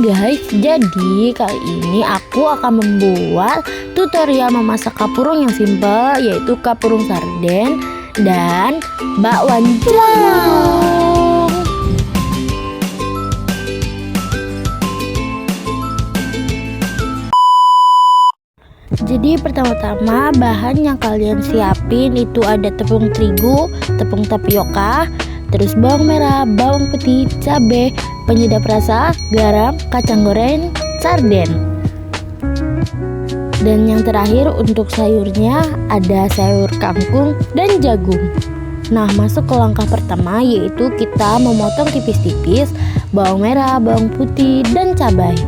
guys, jadi kali ini aku akan membuat tutorial memasak kapurung yang simple, yaitu kapurung sarden dan bakwan jelangkung. Jadi pertama-tama bahan yang kalian siapin itu ada tepung terigu, tepung tapioka, terus bawang merah, bawang putih, cabai, penyedap rasa, garam, kacang goreng, sarden. Dan yang terakhir untuk sayurnya ada sayur kangkung dan jagung. Nah, masuk ke langkah pertama, yaitu kita memotong tipis-tipis bawang merah, bawang putih, dan cabai.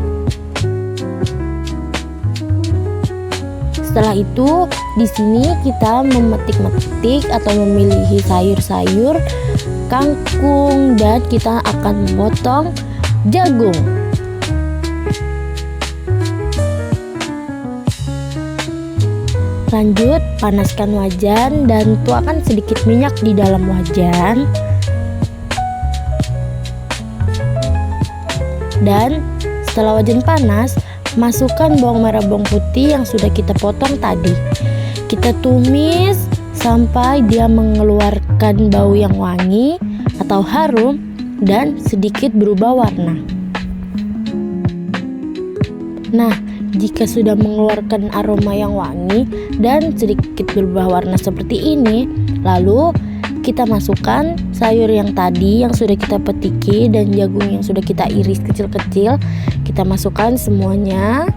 Setelah itu, di sini kita memetik-metik atau memilih sayur-sayur, kangkung, dan kita akan memotong jagung. Lanjut, panaskan wajan dan tuangkan sedikit minyak di dalam wajan. Dan setelah wajan panas, masukkan bawang merah, bawang putih yang sudah kita potong tadi. Kita tumis sampai dia mengeluarkan bau yang wangi atau harum dan sedikit berubah warna. Nah, jika sudah mengeluarkan aroma yang wangi dan sedikit berubah warna seperti ini, lalu kita masukkan sayur yang tadi yang sudah kita petiki dan jagung yang sudah kita iris kecil-kecil. Kita masukkan semuanya.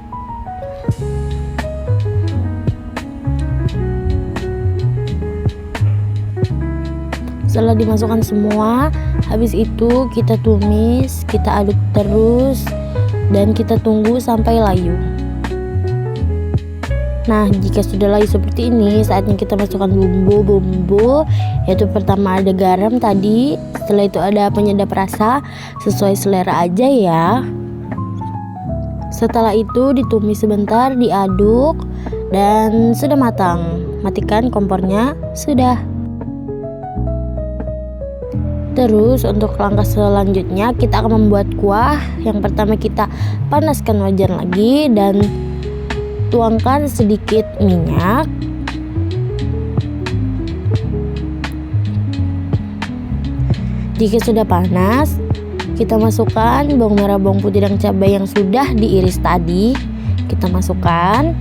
Setelah dimasukkan semua, habis itu kita tumis, kita aduk terus dan kita tunggu sampai layu. Nah, jika sudah layu seperti ini, saatnya kita masukkan bumbu-bumbu, yaitu pertama ada garam tadi, setelah itu ada penyedap rasa, sesuai selera aja ya. Setelah itu ditumis sebentar, diaduk, dan sudah matang. Matikan kompornya, sudah. Terus untuk langkah selanjutnya kita akan membuat kuah. Yang pertama kita panaskan wajan lagi dan tuangkan sedikit minyak. Jika sudah panas, kita masukkan bawang merah, bawang putih, dan cabai yang sudah diiris tadi. Kita masukkan.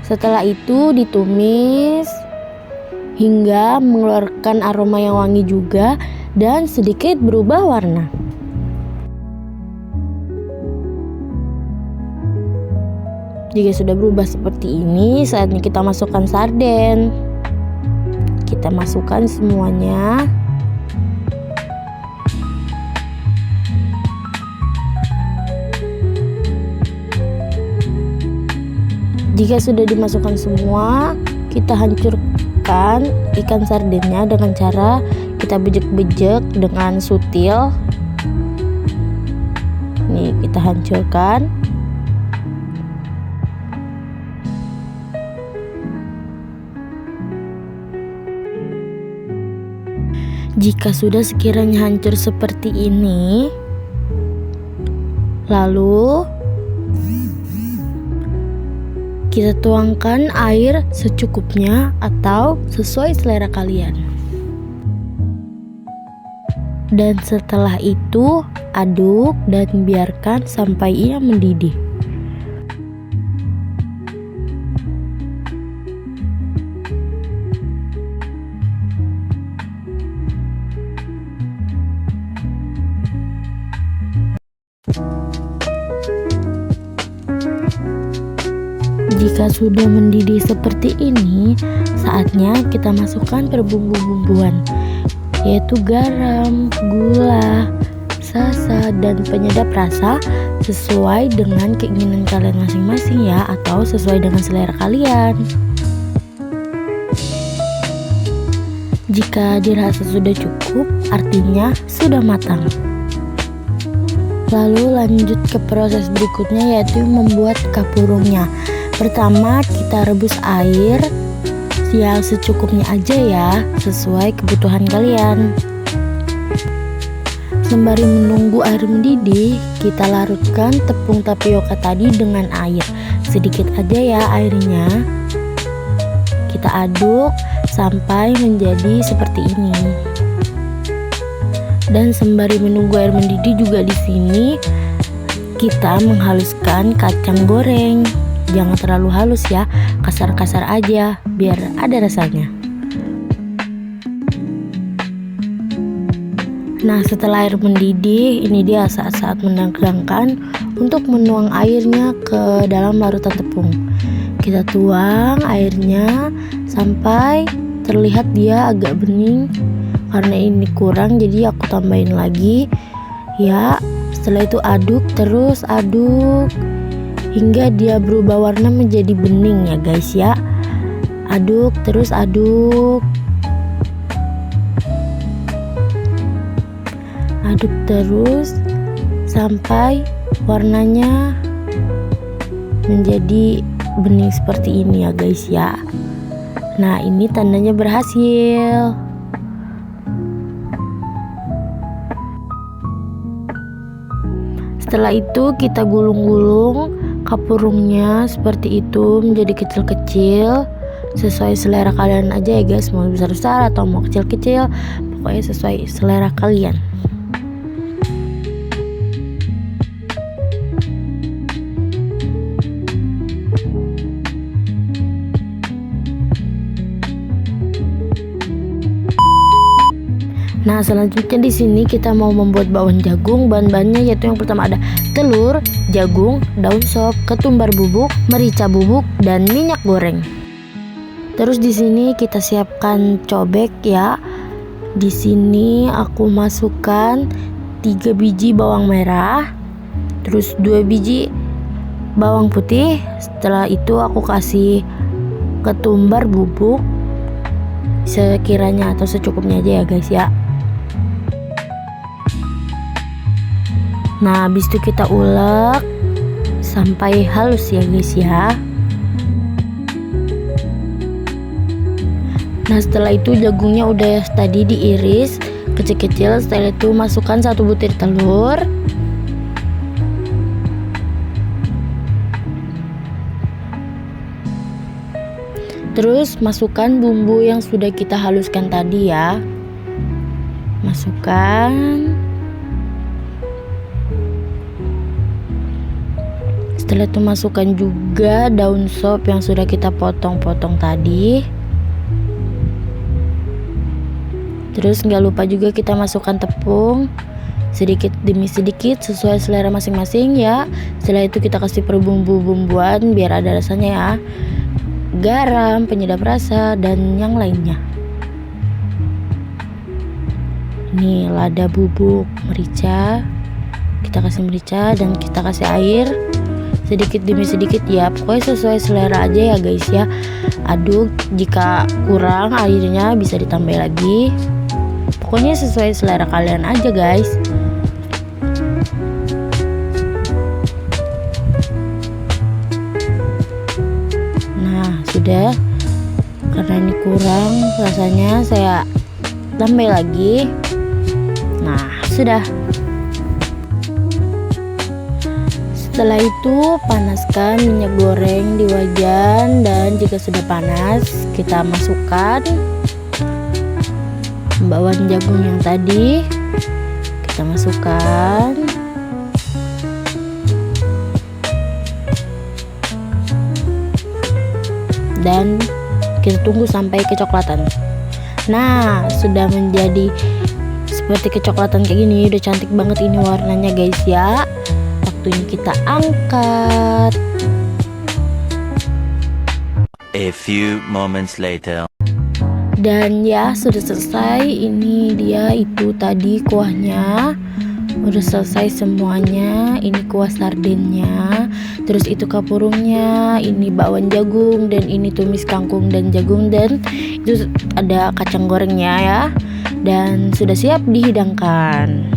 Setelah itu ditumis hingga mengeluarkan aroma yang wangi juga dan sedikit berubah warna. Jika sudah berubah seperti ini, saatnya kita masukkan sarden. Kita masukkan semuanya. Jika sudah dimasukkan semua, kita hancurkan ikan sardennya dengan cara kita bejek-bejek dengan sutil. Nih, kita hancurkan. Jika sudah sekiranya hancur seperti ini, lalu kita tuangkan air secukupnya atau sesuai selera kalian. Dan setelah itu aduk dan biarkan sampai ia mendidih. Jika sudah mendidih seperti ini, saatnya kita masukkan perbumbu-bumbuan, yaitu garam, gula, sasa, dan penyedap rasa sesuai dengan keinginan kalian masing-masing ya, atau sesuai dengan selera kalian. Jika dirasa sudah cukup, artinya sudah matang. Lalu lanjut ke proses berikutnya, yaitu membuat kapurungnya. Pertama kita rebus air yang secukupnya aja ya, sesuai kebutuhan kalian. Sembari menunggu air mendidih, kita larutkan tepung tapioka tadi dengan air. Sedikit aja ya airnya. Kita aduk sampai menjadi seperti ini. Dan sembari menunggu air mendidih juga di sini kita menghaluskan kacang goreng. Jangan terlalu halus ya, kasar-kasar aja biar ada rasanya. Nah, setelah air mendidih, ini dia saat-saat menegangkan untuk menuang airnya ke dalam larutan tepung. Kita tuang airnya sampai terlihat dia agak bening. Karena ini kurang, jadi aku tambahin lagi. Ya, setelah itu aduk, terus aduk hingga dia berubah warna menjadi bening ya guys ya. Aduk, terus aduk. Aduk terus sampai warnanya menjadi bening seperti ini ya guys ya. Nah, ini tandanya berhasil. Setelah itu kita gulung-gulung kapurungnya seperti itu menjadi kecil-kecil. Sesuai selera kalian aja ya guys, mau besar-besar atau mau kecil-kecil, pokoknya sesuai selera kalian. Nah, selanjutnya di sini kita mau membuat bakwan jagung. Bahan-bahannya yaitu yang pertama ada telur, jagung, daun sop, ketumbar bubuk, merica bubuk, dan minyak goreng. Terus di sini kita siapkan cobek ya. Di sini aku masukkan 3 biji bawang merah, terus 2 biji bawang putih. Setelah itu aku kasih ketumbar bubuk sekiranya atau secukupnya aja ya guys ya. Nah, habis itu kita ulek sampai halus ya guys ya. Nah, setelah itu jagungnya udah tadi diiris kecil-kecil. Setelah itu masukkan 1 butir telur. Terus masukkan bumbu yang sudah kita haluskan tadi ya. Masukkan. Setelah itu masukkan juga daun sop yang sudah kita potong-potong tadi. Terus nggak lupa juga kita masukkan tepung sedikit demi sedikit sesuai selera masing-masing ya. Setelah itu kita kasih perbumbu-bumbuan biar ada rasanya ya. Garam, penyedap rasa, dan yang lainnya. Ini lada bubuk merica. Kita kasih merica dan kita kasih air sedikit demi sedikit ya, pokoknya sesuai selera aja ya guys ya. Aduk, jika kurang airnya bisa ditambah lagi, pokoknya sesuai selera kalian aja guys. Nah, sudah, karena ini kurang rasanya saya tambah lagi. Nah, sudah. Setelah itu panaskan minyak goreng di wajan, dan jika sudah panas kita masukkan bakwan jagung yang tadi. Kita masukkan. Dan kita tunggu sampai kecoklatan. Nah, sudah menjadi seperti kecoklatan kayak gini, udah cantik banget ini warnanya guys ya. Waktunya kita angkat. A few moments later. Dan ya sudah selesai. Ini dia itu tadi kuahnya. Udah selesai semuanya. Ini kuah sardennya. Terus itu kapurungnya. Ini bakwan jagung. Dan ini tumis kangkung dan jagung. Dan itu ada kacang gorengnya ya. Dan sudah siap dihidangkan.